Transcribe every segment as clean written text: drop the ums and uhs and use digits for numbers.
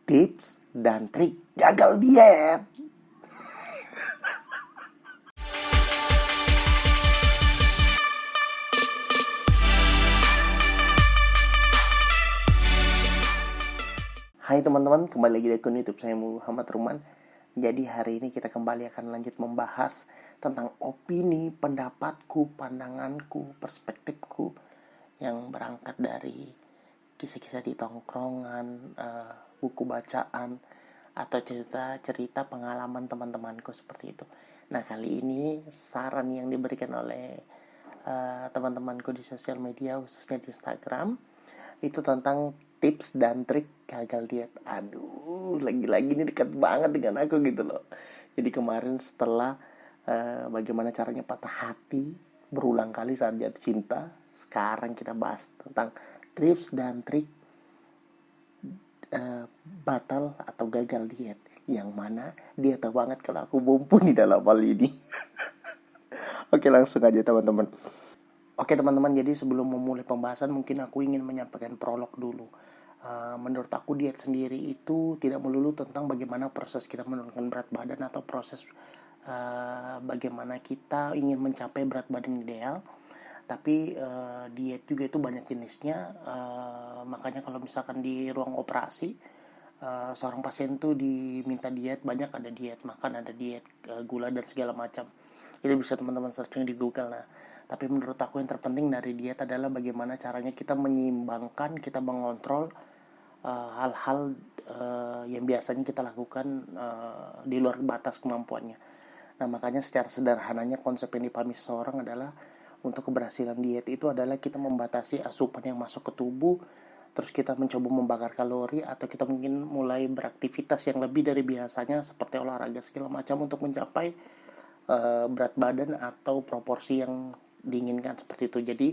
tips dan trik gagal diet. Hai teman-teman, kembali lagi di akun YouTube saya Muhammad Ruman. Jadi hari ini kita kembali akan lanjut membahas tentang opini, pendapatku, pandanganku, perspektifku yang berangkat dari kisah-kisah di tongkrongan, buku bacaan, atau cerita-cerita pengalaman teman-temanku seperti itu. Nah, kali ini saran yang diberikan oleh teman-temanku di sosial media, khususnya di Instagram, itu tentang tips dan trik gagal diet. Aduh, lagi-lagi ini dekat banget dengan aku gitu loh. Jadi kemarin setelah bagaimana caranya patah hati berulang kali saat jatuh cinta, sekarang kita bahas tentang tips dan trik batal atau gagal diet. Yang mana dia tahu banget kalau aku mumpuni dalam hal ini. Oke, langsung aja teman-teman. Oke teman-teman, jadi sebelum memulai pembahasan mungkin aku ingin menyampaikan prolog dulu. Menurut aku diet sendiri itu tidak melulu tentang bagaimana proses kita menurunkan berat badan atau proses bagaimana kita ingin mencapai berat badan ideal. Tapi diet juga itu banyak jenisnya. Makanya kalau misalkan di ruang operasi seorang pasien tuh diminta diet, banyak ada diet makan, ada diet gula dan segala macam. Itu bisa teman-teman searching di Google. Nah, tapi menurut aku yang terpenting dari diet adalah bagaimana caranya kita menyeimbangkan, kita mengontrol hal-hal yang biasanya kita lakukan di luar batas kemampuannya. Nah, makanya secara sederhananya konsep yang dipahami seseorang adalah untuk keberhasilan diet itu adalah kita membatasi asupan yang masuk ke tubuh, terus kita mencoba membakar kalori, atau kita mungkin mulai beraktivitas yang lebih dari biasanya seperti olahraga segala macam untuk mencapai berat badan atau proporsi yang diinginkan seperti itu. Jadi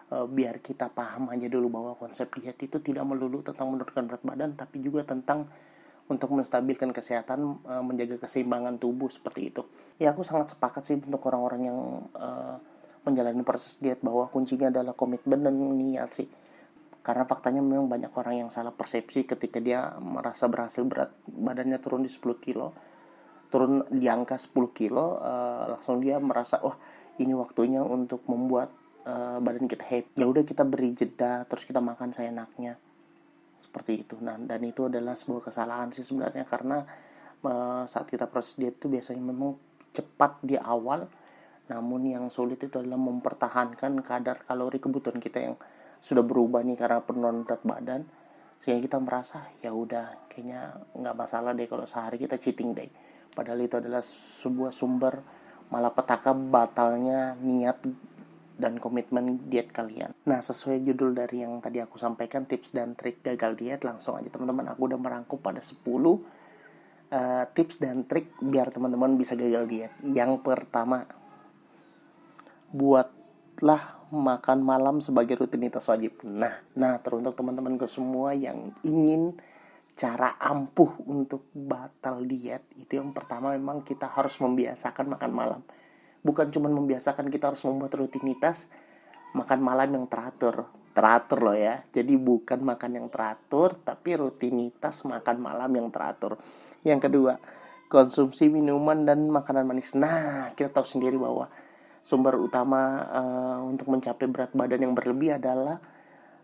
biar kita paham aja dulu bahwa konsep diet itu tidak melulu tentang menurunkan berat badan, tapi juga tentang untuk menstabilkan kesehatan, menjaga keseimbangan tubuh seperti itu. Ya, aku sangat sepakat sih untuk orang-orang yang menjalani proses diet bahwa kuncinya adalah komitmen dan niat sih. Karena faktanya memang banyak orang yang salah persepsi ketika dia merasa berhasil berat badannya turun di 10 kilo, turun di angka 10 kilo, langsung dia merasa, wah ini waktunya untuk membuat badan kita happy. Ya udah, kita beri jeda, terus kita makan seenaknya. Seperti itu. Nah, dan itu adalah sebuah kesalahan sih sebenarnya, karena saat kita proses diet itu biasanya memang cepat di awal, namun yang sulit itu adalah mempertahankan kadar kalori kebutuhan kita yang sudah berubah nih karena penurunan berat badan, sehingga kita merasa ya udah kayaknya nggak masalah deh kalau sehari kita cheating day. Padahal itu adalah sebuah sumber malapetaka batalnya niat dan komitmen diet kalian. Nah, sesuai judul dari yang tadi aku sampaikan, tips dan trik gagal diet, langsung aja teman-teman, aku udah merangkum pada 10 tips dan trik biar teman-teman bisa gagal diet. Yang pertama, buatlah makan malam sebagai rutinitas wajib. Nah, teruntuk teman-temanku semua yang ingin cara ampuh untuk batal diet, itu yang pertama memang kita harus membiasakan makan malam. Bukan cuma membiasakan, kita harus membuat rutinitas makan malam yang teratur loh ya. Jadi bukan makan yang teratur, tapi rutinitas makan malam yang teratur. Yang kedua, konsumsi minuman dan makanan manis. Nah, kita tahu sendiri bahwa sumber utama untuk mencapai berat badan yang berlebih adalah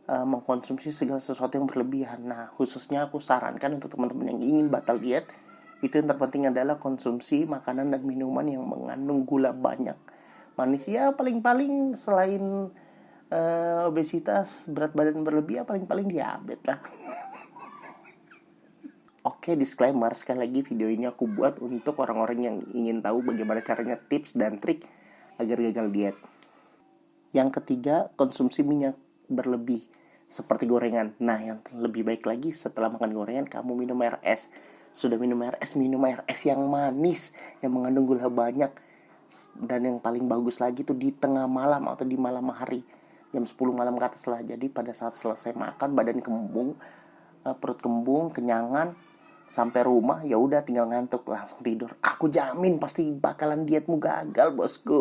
mengkonsumsi segala sesuatu yang berlebihan. Nah, khususnya aku sarankan untuk teman-teman yang ingin batal diet, itu yang terpenting adalah konsumsi makanan dan minuman yang mengandung gula banyak. Manis ya paling-paling selain obesitas, berat badan berlebih ya paling-paling diabetes lah. Oke, disclaimer, sekali lagi video ini aku buat untuk orang-orang yang ingin tahu bagaimana caranya tips dan trik agar gagal diet. Yang ketiga, konsumsi minyak berlebih seperti gorengan. Nah, yang lebih baik lagi, setelah makan gorengan kamu minum air es. Sudah minum air es yang manis, yang mengandung gula banyak. Dan yang paling bagus lagi tuh di tengah malam atau di malam hari, jam 10 malam ke atas lah. Jadi pada saat selesai makan, badan kembung, perut kembung, kenyangan, sampai rumah ya udah tinggal ngantuk, langsung tidur. Aku jamin pasti bakalan dietmu gagal, bosku.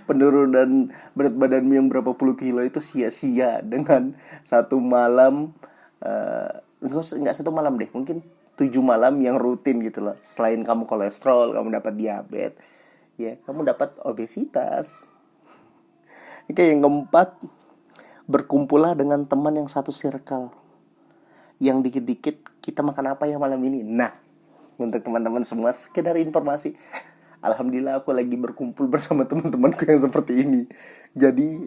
Penurunan berat badanmu yang berapa puluh kilo itu sia-sia dengan satu malam nggak 1 malam deh, mungkin 7 malam yang rutin gitu loh. Selain kamu kolesterol, kamu dapat diabetes, ya kamu dapat obesitas. Oke, yang keempat, berkumpullah dengan teman yang satu circle. Yang dikit-dikit kita makan apa ya malam ini. Nah, untuk teman-teman semua, sekedar informasi, alhamdulillah aku lagi berkumpul bersama teman-temanku yang seperti ini. Jadi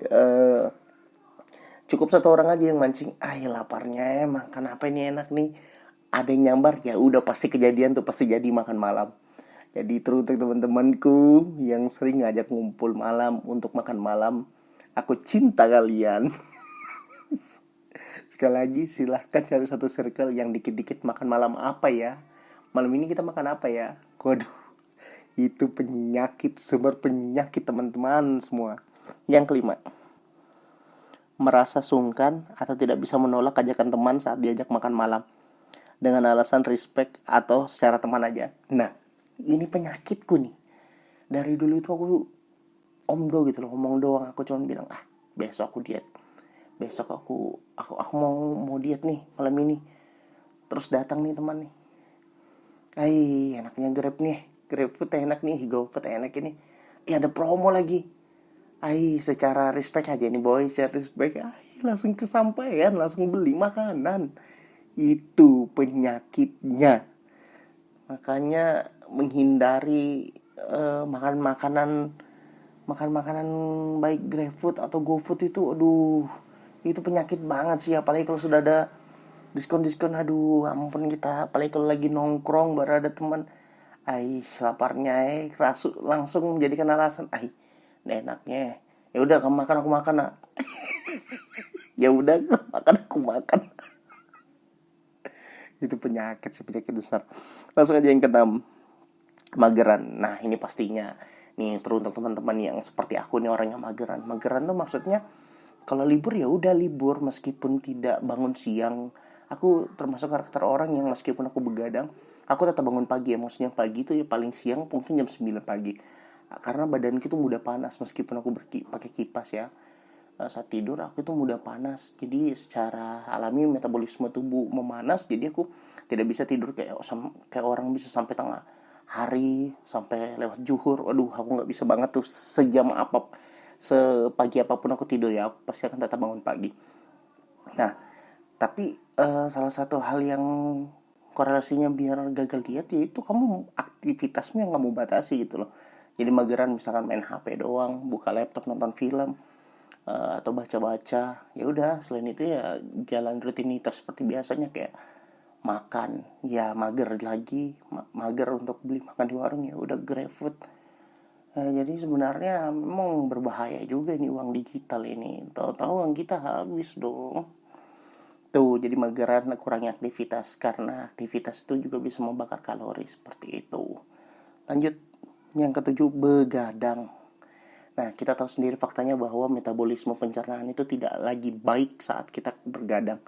cukup 1 orang aja yang mancing, laparnya makan apa ini enak nih. Ada yang nyambar, ya udah pasti kejadian tuh, pasti jadi makan malam. Jadi teruntuk teman-temanku yang sering ngajak ngumpul malam untuk makan malam, aku cinta kalian. Sekali lagi silahkan cari satu circle yang dikit-dikit makan malam apa ya. Malam ini kita makan apa ya. Waduh, itu penyakit, sumber penyakit teman-teman semua. Yang kelima, merasa sungkan atau tidak bisa menolak ajakan teman saat diajak makan malam dengan alasan respect atau secara teman aja. Nah, ini penyakitku nih. Dari dulu itu aku omdo gitu loh, ngomong doang. Aku cuma bilang, besok aku diet, besok aku mau diet nih malam ini. Terus datang nih teman nih, enaknya Grab nih, GrabFood enak nih, GoFood enak ini, ada promo lagi. Secara respect aja nih boy, secara respect, langsung kesampaian, langsung beli makanan. Itu penyakitnya. Makanya menghindari makan makanan baik GrabFood atau GoFood itu, itu penyakit banget sih. Apalagi kalau sudah ada diskon, ampun kita. Apalagi kalau lagi nongkrong baru ada teman, laparnya langsung menjadikan alasan, enaknya ya udah kamu makan aku makan. Ya udah aku makan. Itu penyakit besar. Langsung aja yang keenam, mageran. Nah, ini pastinya nih teruntuk teman-teman yang seperti aku nih, orangnya mageran. Mageran tuh maksudnya kalau libur ya udah libur, meskipun tidak bangun siang. Aku termasuk karakter orang yang meskipun aku begadang, aku tetap bangun pagi ya. Maksudnya pagi itu ya paling siang mungkin jam 9 pagi. Karena badanku tuh mudah panas meskipun aku pakai kipas ya. Saat tidur aku tuh mudah panas. Jadi secara alami metabolisme tubuh memanas, jadi aku tidak bisa tidur kayak orang bisa sampai tengah hari, sampai lewat zuhur. Waduh, aku nggak bisa banget tuh. Sepagi apapun aku tidur ya, aku pasti akan tetap bangun pagi. Nah, tapi salah satu hal yang korelasinya biar gagal diet, yaitu kamu aktivitasmu yang kamu batasi gitu loh. Jadi mageran misalkan main HP doang, buka laptop nonton film, atau baca-baca. Ya udah, selain itu ya jalan rutinitas seperti biasanya kayak makan. Ya mager lagi, mager untuk beli makan di warung, ya udah GrabFood. Jadi sebenarnya memang berbahaya juga nih uang digital ini. Tahu-tahu uang kita habis dong. Tuh, jadi mageran, kurangi aktivitas, karena aktivitas itu juga bisa membakar kalori seperti itu. Lanjut, yang ketujuh, begadang. Nah, kita tahu sendiri faktanya bahwa metabolisme pencernaan itu tidak lagi baik saat kita bergadang.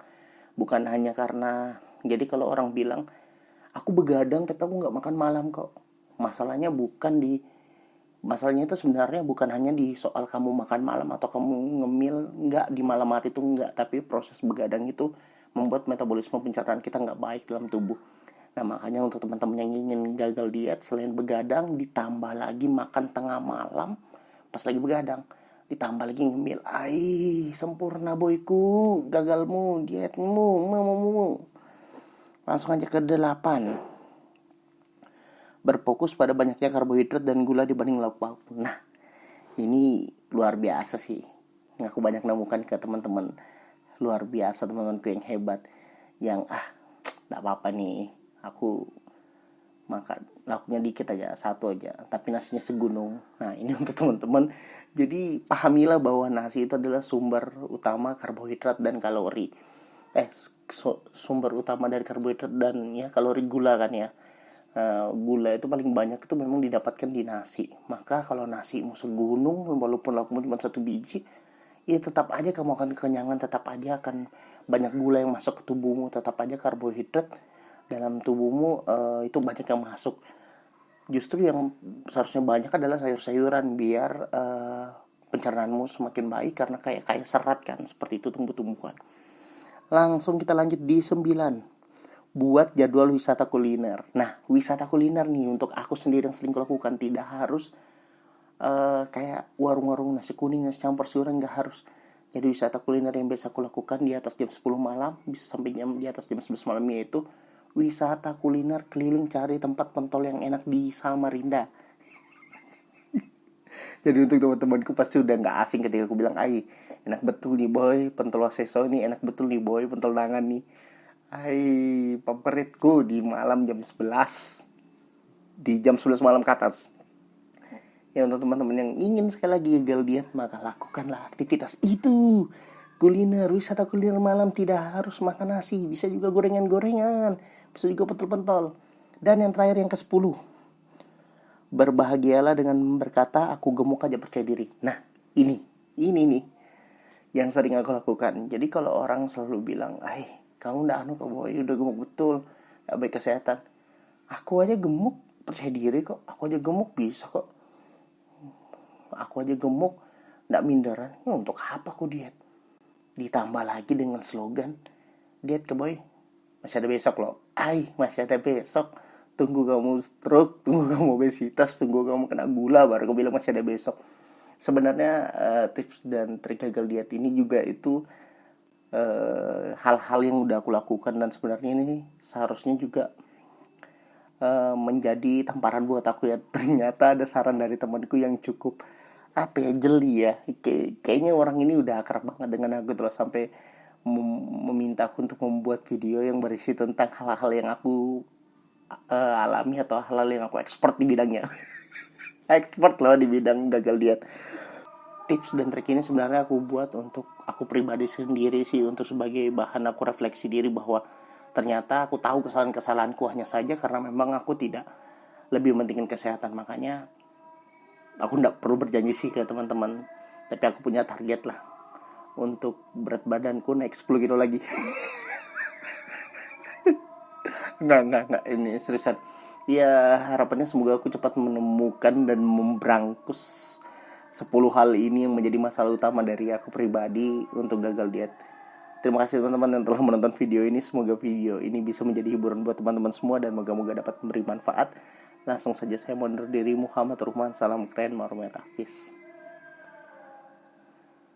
Bukan hanya karena, jadi kalau orang bilang, aku begadang tapi aku gak makan malam kok. Masalahnya itu sebenarnya bukan hanya di soal kamu makan malam atau kamu ngemil, enggak, di malam hari itu enggak. Tapi proses begadang itu membuat metabolisme pencernaan kita gak baik dalam tubuh. Nah, makanya untuk teman-teman yang ingin gagal diet, selain begadang, ditambah lagi makan tengah malam pas lagi begadang, ditambah lagi ngemil, sempurna boyku, gagalmu dietmu. Langsung aja ke 8, berfokus pada banyaknya karbohidrat dan gula dibanding lauk pauk. Nah, ini luar biasa sih, yang aku banyak nemukan ke teman-teman. Luar biasa teman-temanku yang hebat, yang gak apa-apa nih, aku makan lauknya dikit aja, 1 aja, tapi nasinya segunung. Nah, ini untuk teman-teman. Jadi pahamilah bahwa nasi itu adalah sumber utama karbohidrat dan kalori. Sumber utama dari karbohidrat dan ya kalori, gula kan ya. Gula itu paling banyak itu memang didapatkan di nasi. Maka kalau nasimu segunung, walaupun laukmu cuma 1 biji, ya tetap aja kamu akan kekenyangan, tetap aja akan banyak gula yang masuk ke tubuhmu, tetap aja karbohidrat dalam tubuhmu itu banyak yang masuk. Justru yang seharusnya banyak adalah sayur-sayuran, biar pencernaanmu semakin baik, karena kayak serat kan, seperti itu tumbuh-tumbuhan. Langsung kita lanjut di 9. Buat jadwal wisata kuliner. Nah, wisata kuliner nih untuk aku sendiri yang sering lakukan, tidak harus kayak warung-warung nasi kuning, nasi campur sayuran, nggak harus. Jadi wisata kuliner yang biasa aku lakukan di atas jam 10 malam, bisa sampai di atas jam 11 malam, yaitu wisata kuliner keliling cari tempat pentol yang enak di Samarinda. Jadi untuk teman-temanku pasti udah nggak asing ketika aku bilang, "Ai, enak betul nih boy, pentol Waseso ini enak betul nih boy, pentol Nangan nih." Ai, favoritku di malam jam 11. Di jam 11 malam ke atas. Ya untuk teman-teman yang ingin sekali lagi gagal diet, maka lakukanlah aktivitas itu. Kuliner, wisata kuliner malam tidak harus makan nasi, bisa juga gorengan-gorengan, bisa juga pentol-pentol. Dan yang terakhir, yang ke-10, berbahagialah dengan berkata, "Aku gemuk aja percaya diri." Nah, ini nih yang sering aku lakukan. Jadi kalau orang selalu bilang, kamu udah gemuk betul, gak baik kesehatan." Aku aja gemuk, percaya diri kok. Aku aja gemuk, bisa kok. Aku aja gemuk, gak minderan. Ya, untuk apa aku diet? Ditambah lagi dengan slogan, "Diet ke boy, masih ada besok loh." Masih ada besok. Tunggu kamu stroke, tunggu kamu obesitas, tunggu kamu kena gula, baru aku bilang masih ada besok. Sebenarnya tips dan trik gagal diet ini juga itu hal-hal yang udah aku lakukan, dan sebenarnya ini seharusnya juga menjadi tamparan buat aku ya. Ternyata ada saran dari temanku yang cukup jeli ya. Kayaknya orang ini udah akrab banget dengan aku, terus sampai meminta aku untuk membuat video yang berisi tentang hal-hal yang aku alami atau hal-hal yang aku expert di bidangnya. Expert loh di bidang gagal diet. Tips dan trik ini sebenarnya aku buat untuk aku pribadi sendiri sih, untuk sebagai bahan aku refleksi diri bahwa ternyata aku tahu kesalahan-kesalahanku, hanya saja karena memang aku tidak lebih mementingkan kesehatan. Makanya aku tidak perlu berjanji sih ke teman-teman, tapi aku punya target lah untuk berat badanku naik 10 kilo lagi. Enggak, ini seriusan. Ya, harapannya semoga aku cepat menemukan dan memberangkus 10 hal ini yang menjadi masalah utama dari aku pribadi untuk gagal diet. Terima kasih teman-teman yang telah menonton video ini. Semoga video ini bisa menjadi hiburan buat teman-teman semua dan moga-moga dapat memberi manfaat. Langsung saja saya mundur diri, Muhammad Ruhman. Salam keren, Marmerah. Peace.